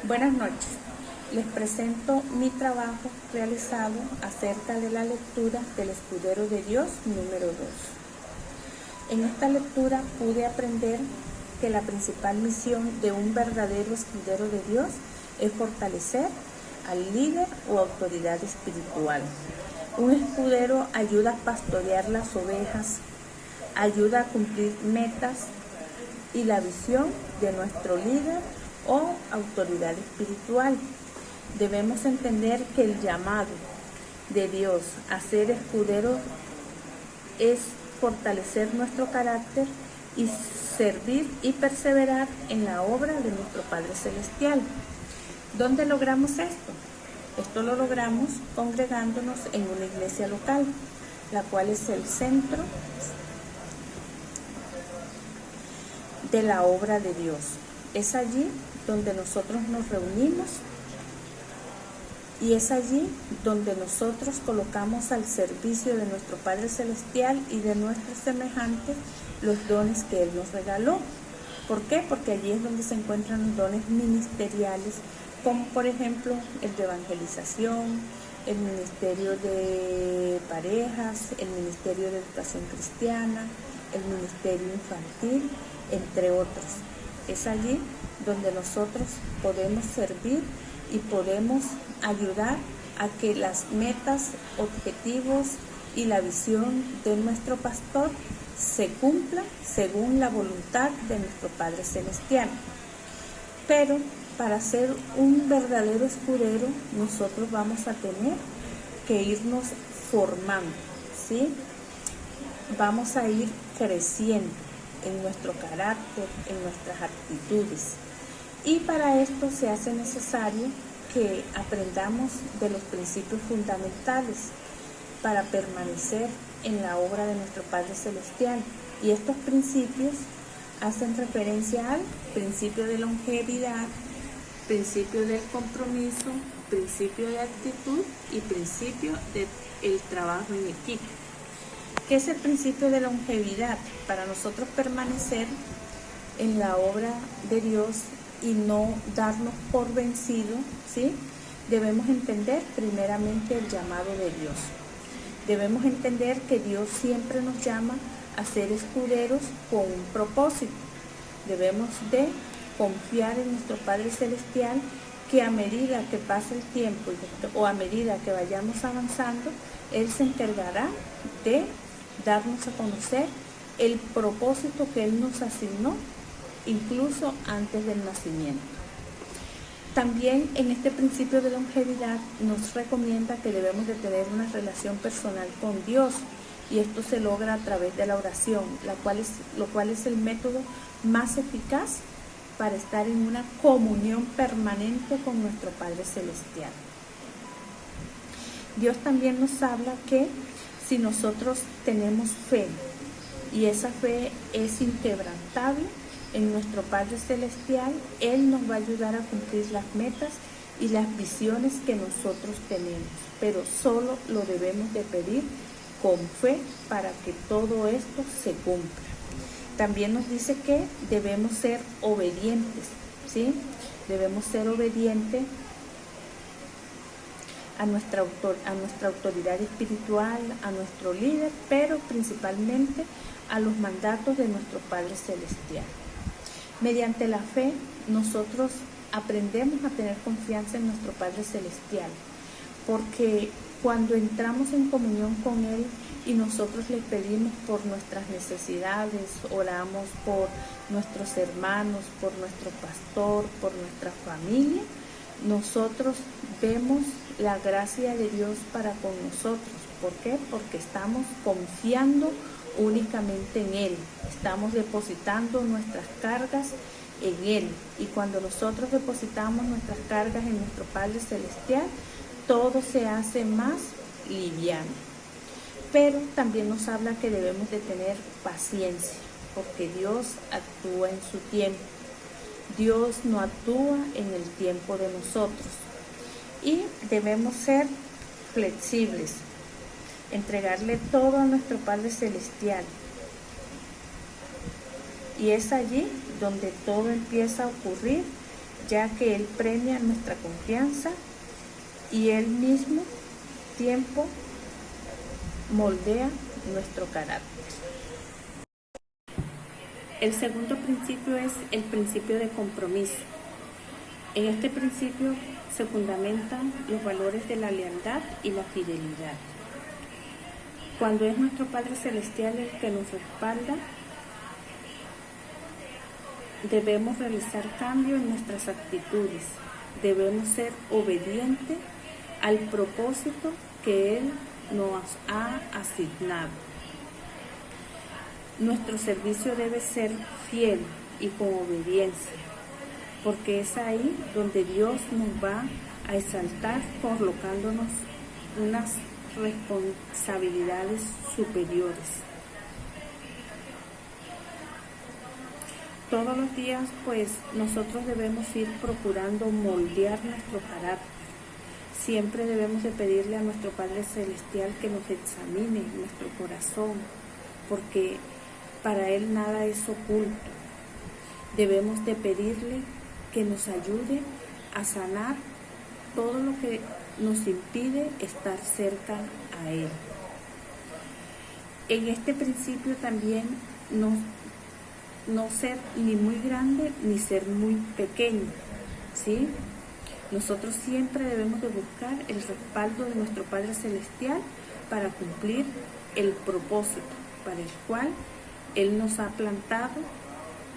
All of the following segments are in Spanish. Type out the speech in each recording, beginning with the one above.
Buenas noches. Les presento mi trabajo realizado acerca de la lectura del Escudero de Dios número 2. En esta lectura pude aprender que la principal misión de un verdadero escudero de Dios es fortalecer al líder o autoridad espiritual. Un escudero ayuda a pastorear las ovejas, ayuda a cumplir metas y la visión de nuestro líder o autoridad espiritual. Debemos entender que el llamado de Dios a ser escudero es fortalecer nuestro carácter y servir y perseverar en la obra de nuestro Padre Celestial. ¿Dónde logramos esto? Esto lo logramos congregándonos en una iglesia local, la cual es el centro de la obra de Dios. Es allí donde nosotros nos reunimos y es allí donde nosotros colocamos al servicio de nuestro Padre Celestial y de nuestros semejantes los dones que Él nos regaló. ¿Por qué? Porque allí es donde se encuentran los dones ministeriales, como por ejemplo el de evangelización, el ministerio de parejas, el ministerio de educación cristiana, el ministerio infantil, entre otros. Es allí donde nosotros podemos servir y podemos ayudar a que las metas, objetivos y la visión de nuestro pastor se cumplan según la voluntad de nuestro Padre Celestial. Pero para ser un verdadero escudero, nosotros vamos a tener que irnos formando, ¿sí? Vamos a ir creciendo en nuestro carácter, en nuestras actitudes. Y para esto se hace necesario que aprendamos de los principios fundamentales para permanecer en la obra de nuestro Padre Celestial. Y estos principios hacen referencia al principio de longevidad, principio del compromiso, principio de actitud y principio del trabajo en equipo. ¿Qué es el principio de longevidad? Para nosotros permanecer en la obra de Dios y no darnos por vencido, ¿sí? Debemos entender primeramente el llamado de Dios. Debemos entender que Dios siempre nos llama a ser escuderos con un propósito. Debemos de confiar en nuestro Padre Celestial, que a medida que pase el tiempo o a medida que vayamos avanzando, Él se encargará de darnos a conocer el propósito que Él nos asignó, incluso antes del nacimiento. También en este principio de longevidad nos recomienda que debemos de tener una relación personal con Dios, y esto se logra a través de la oración, lo cual es el método más eficaz para estar en una comunión permanente con nuestro Padre Celestial. Dios también nos habla que si nosotros tenemos fe y esa fe es inquebrantable en nuestro Padre Celestial, Él nos va a ayudar a cumplir las metas y las visiones que nosotros tenemos, pero solo lo debemos de pedir con fe para que todo esto se cumpla. También nos dice que debemos ser obedientes, ¿sí? Debemos ser obedientes a nuestra autoridad espiritual, a nuestro líder, pero principalmente a los mandatos de nuestro Padre Celestial. Mediante la fe, nosotros aprendemos a tener confianza en nuestro Padre Celestial, porque cuando entramos en comunión con Él y nosotros le pedimos por nuestras necesidades, oramos por nuestros hermanos, por nuestro pastor, por nuestra familia, nosotros vemos la gracia de Dios para con nosotros. ¿Por qué? Porque estamos confiando únicamente en Él, estamos depositando nuestras cargas en Él, y cuando nosotros depositamos nuestras cargas en nuestro Padre Celestial, todo se hace más liviano. Pero también nos habla que debemos de tener paciencia, porque Dios actúa en su tiempo. Dios no actúa en el tiempo de nosotros. Y debemos ser flexibles, entregarle todo a nuestro Padre Celestial. Y es allí donde todo empieza a ocurrir ya que Él premia nuestra confianza y Él mismo tiempo moldea nuestro carácter. El segundo principio es el principio de compromiso. En este principio se fundamentan los valores de la lealtad y la fidelidad. Cuando es nuestro Padre Celestial el que nos respalda, debemos realizar cambio en nuestras actitudes. Debemos ser obedientes al propósito que Él nos ha asignado. Nuestro servicio debe ser fiel y con obediencia, porque es ahí donde Dios nos va a exaltar colocándonos unas responsabilidades superiores. Todos los días, pues, nosotros debemos ir procurando moldear nuestro carácter. Siempre debemos de pedirle a nuestro Padre Celestial que nos examine nuestro corazón, porque para Él nada es oculto. Debemos de pedirle que nos ayude a sanar todo lo que nos impide estar cerca a Él. En este principio también no ser ni muy grande ni ser muy pequeño, ¿sí? Nosotros siempre debemos de buscar el respaldo de nuestro Padre Celestial para cumplir el propósito para el cual Él nos ha plantado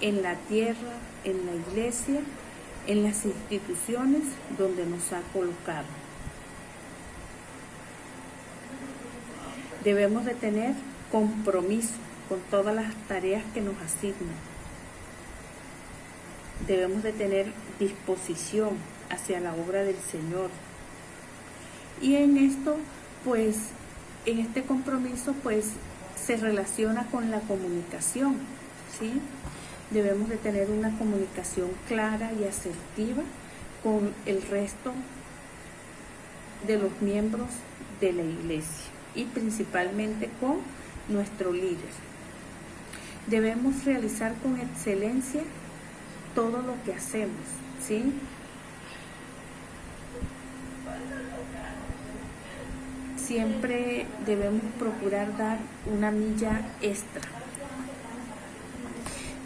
en la tierra, en la iglesia, en las instituciones donde nos ha colocado. Debemos de tener compromiso con todas las tareas que nos asignan. Debemos de tener disposición hacia la obra del Señor. Y en esto, pues, en este compromiso, pues, se relaciona con la comunicación, ¿sí? Debemos de tener una comunicación clara y asertiva con el resto de los miembros de la iglesia y principalmente con nuestro líder. Debemos realizar con excelencia todo lo que hacemos, ¿sí? Siempre debemos procurar dar una milla extra.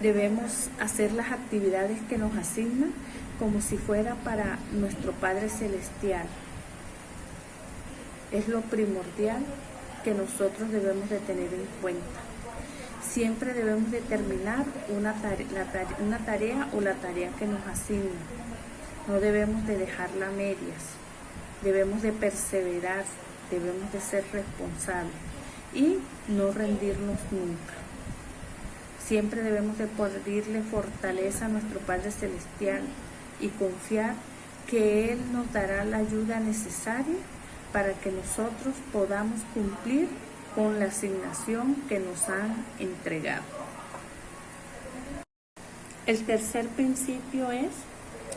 Debemos hacer las actividades que nos asignan como si fuera para nuestro Padre Celestial. Es lo primordial que nosotros debemos de tener en cuenta. Siempre debemos de terminar una tarea o la tarea que nos asignan. No debemos de dejarla a medias. Debemos de perseverar, debemos de ser responsables y no rendirnos nunca. Siempre debemos de pedirle fortaleza a nuestro Padre Celestial y confiar que Él nos dará la ayuda necesaria para que nosotros podamos cumplir con la asignación que nos han entregado. El tercer principio es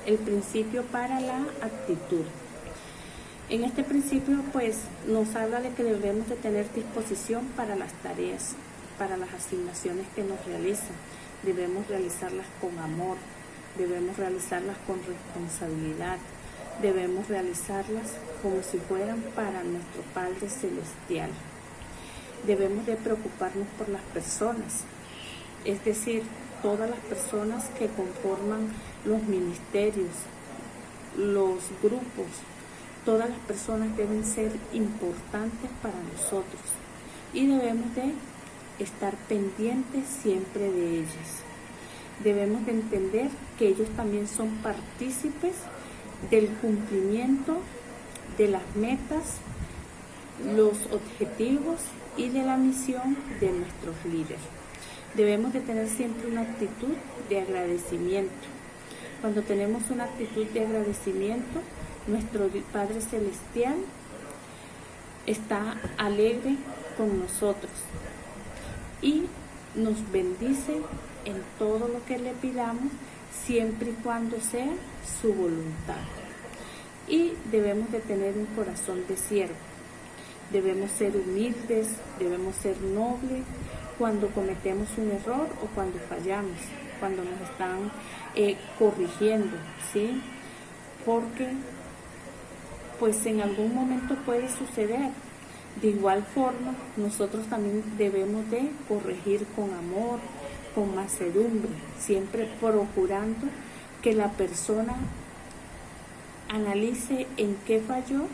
el principio para la actitud. En este principio, pues, nos habla de que debemos de tener disposición para las tareas, para las asignaciones que nos realizan. Debemos realizarlas con amor, debemos realizarlas con responsabilidad, debemos realizarlas como si fueran para nuestro Padre Celestial. Debemos de preocuparnos por las personas, es decir, todas las personas que conforman los ministerios, los grupos, todas las personas deben ser importantes para nosotros y debemos de estar pendientes siempre de ellas. Debemos de entender que ellos también son partícipes del cumplimiento de las metas, los objetivos y de la misión de nuestros líderes. Debemos de tener siempre una actitud de agradecimiento. Cuando tenemos una actitud de agradecimiento, nuestro Padre Celestial está alegre con nosotros y nos bendice en todo lo que le pidamos, siempre y cuando sea su voluntad. Y debemos de tener un corazón de siervo. Debemos ser humildes, debemos ser nobles cuando cometemos un error o cuando fallamos. cuando nos están corrigiendo, ¿sí? Porque pues en algún momento puede suceder. De igual forma, nosotros también debemos de corregir con amor, con mansedumbre, siempre procurando que la persona analice en qué falló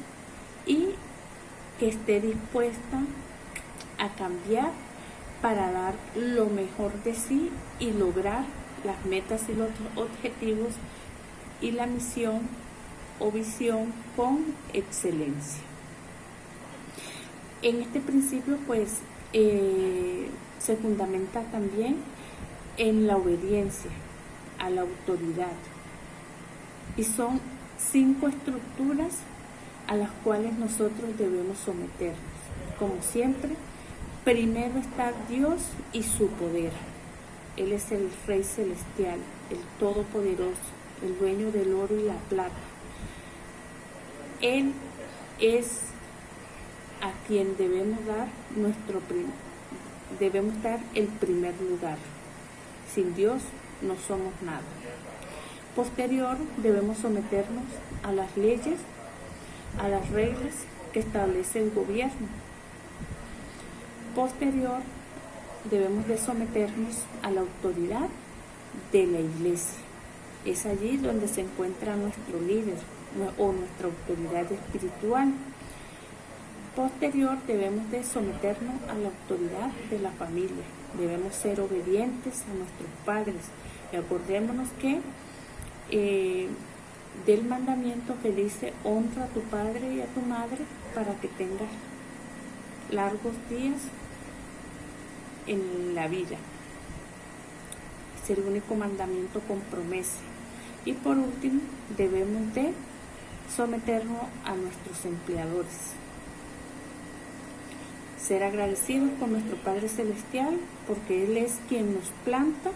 y que esté dispuesta a cambiar para dar lo mejor de sí y lograr las metas y los objetivos y la misión o visión con excelencia. En este principio pues se fundamenta también en la obediencia a la autoridad y son 5 estructuras a las cuales nosotros debemos someternos. Como siempre, primero está Dios y su poder. Él es el Rey Celestial, el Todopoderoso, el dueño del oro y la plata. Él es a quien debemos dar el primer lugar. Sin Dios no somos nada. Posterior, debemos someternos a las leyes, a las reglas que establece el gobierno. Posterior, debemos de someternos a la autoridad de la iglesia. Es allí donde se encuentra nuestro líder o nuestra autoridad espiritual. Posterior, debemos de someternos a la autoridad de la familia. Debemos ser obedientes a nuestros padres. Y acordémonos que del mandamiento que dice: honra a tu padre y a tu madre para que tengas largos días en la vida. Es el único mandamiento con promesa. Y por último, debemos de someternos a nuestros empleadores. Ser agradecidos con nuestro Padre Celestial, porque Él es quien nos planta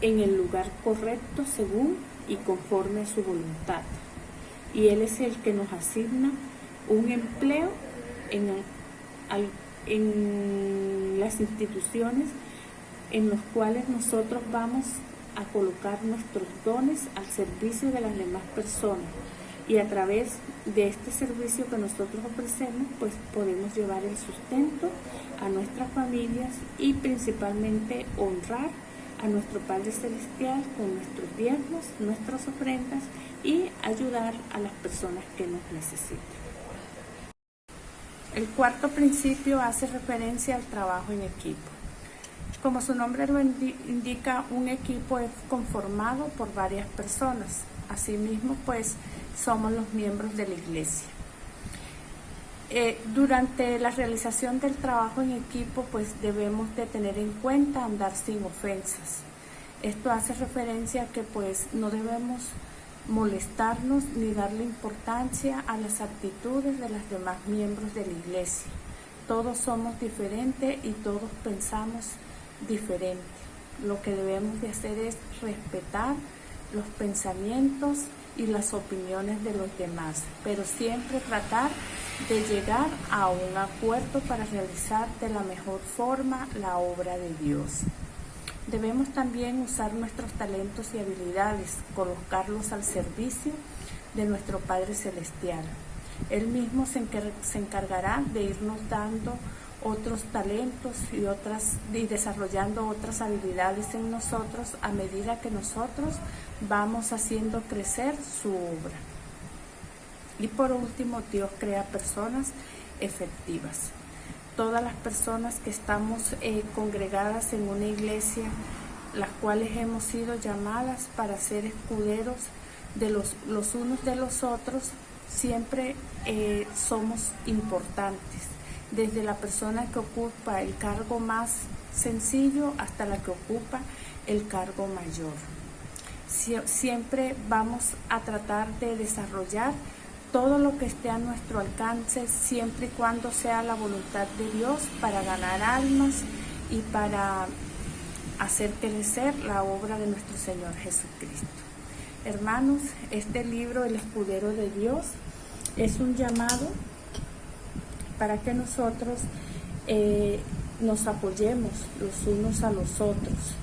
en el lugar correcto según y conforme a su voluntad. Y Él es el que nos asigna un empleo en las instituciones en los cuales nosotros vamos a colocar nuestros dones al servicio de las demás personas. Y a través de este servicio que nosotros ofrecemos, pues podemos llevar el sustento a nuestras familias y principalmente honrar a nuestro Padre Celestial con nuestros diezmos, nuestras ofrendas y ayudar a las personas que nos necesitan. El cuarto principio hace referencia al trabajo en equipo. Como su nombre lo indica, un equipo es conformado por varias personas. Asimismo, pues somos los miembros de la iglesia. Durante la realización del trabajo en equipo, pues debemos de tener en cuenta andar sin ofensas. Esto hace referencia a que pues no debemos molestarnos ni darle importancia a las actitudes de los demás miembros de la iglesia. Todos somos diferentes y todos pensamos diferente. Lo que debemos de hacer es respetar los pensamientos y las opiniones de los demás, pero siempre tratar de llegar a un acuerdo para realizar de la mejor forma la obra de Dios. Debemos también usar nuestros talentos y habilidades, colocarlos al servicio de nuestro Padre Celestial. Él mismo se encargará de irnos dando otros talentos y desarrollando otras habilidades en nosotros a medida que nosotros vamos haciendo crecer su obra. Y por último, Dios crea personas efectivas. Todas las personas que estamos congregadas en una iglesia, las cuales hemos sido llamadas para ser escuderos de los unos de los otros, siempre somos importantes. Desde la persona que ocupa el cargo más sencillo hasta la que ocupa el cargo mayor. Siempre vamos a tratar de desarrollar todo lo que esté a nuestro alcance, siempre y cuando sea la voluntad de Dios, para ganar almas y para hacer crecer la obra de nuestro Señor Jesucristo. Hermanos, este libro, El Escudero de Dios, es un llamado para que nosotros nos apoyemos los unos a los otros,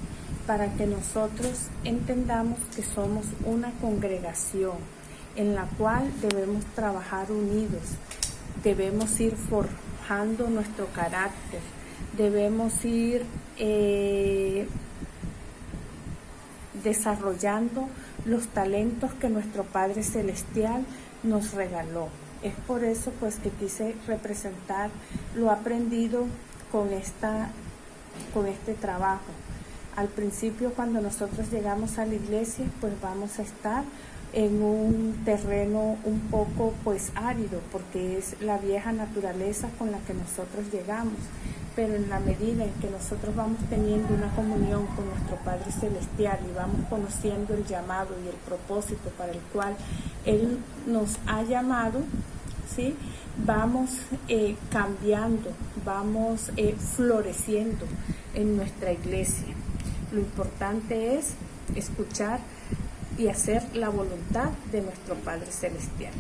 para que nosotros entendamos que somos una congregación en la cual debemos trabajar unidos, debemos ir forjando nuestro carácter, debemos ir desarrollando los talentos que nuestro Padre Celestial nos regaló. Es por eso pues que quise representar lo aprendido con este trabajo. Al principio, cuando nosotros llegamos a la iglesia, pues vamos a estar en un terreno un poco pues árido, porque es la vieja naturaleza con la que nosotros llegamos. Pero en la medida en que nosotros vamos teniendo una comunión con nuestro Padre Celestial y vamos conociendo el llamado y el propósito para el cual Él nos ha llamado, ¿sí?, vamos cambiando, vamos floreciendo en nuestra iglesia. Lo importante es escuchar y hacer la voluntad de nuestro Padre Celestial.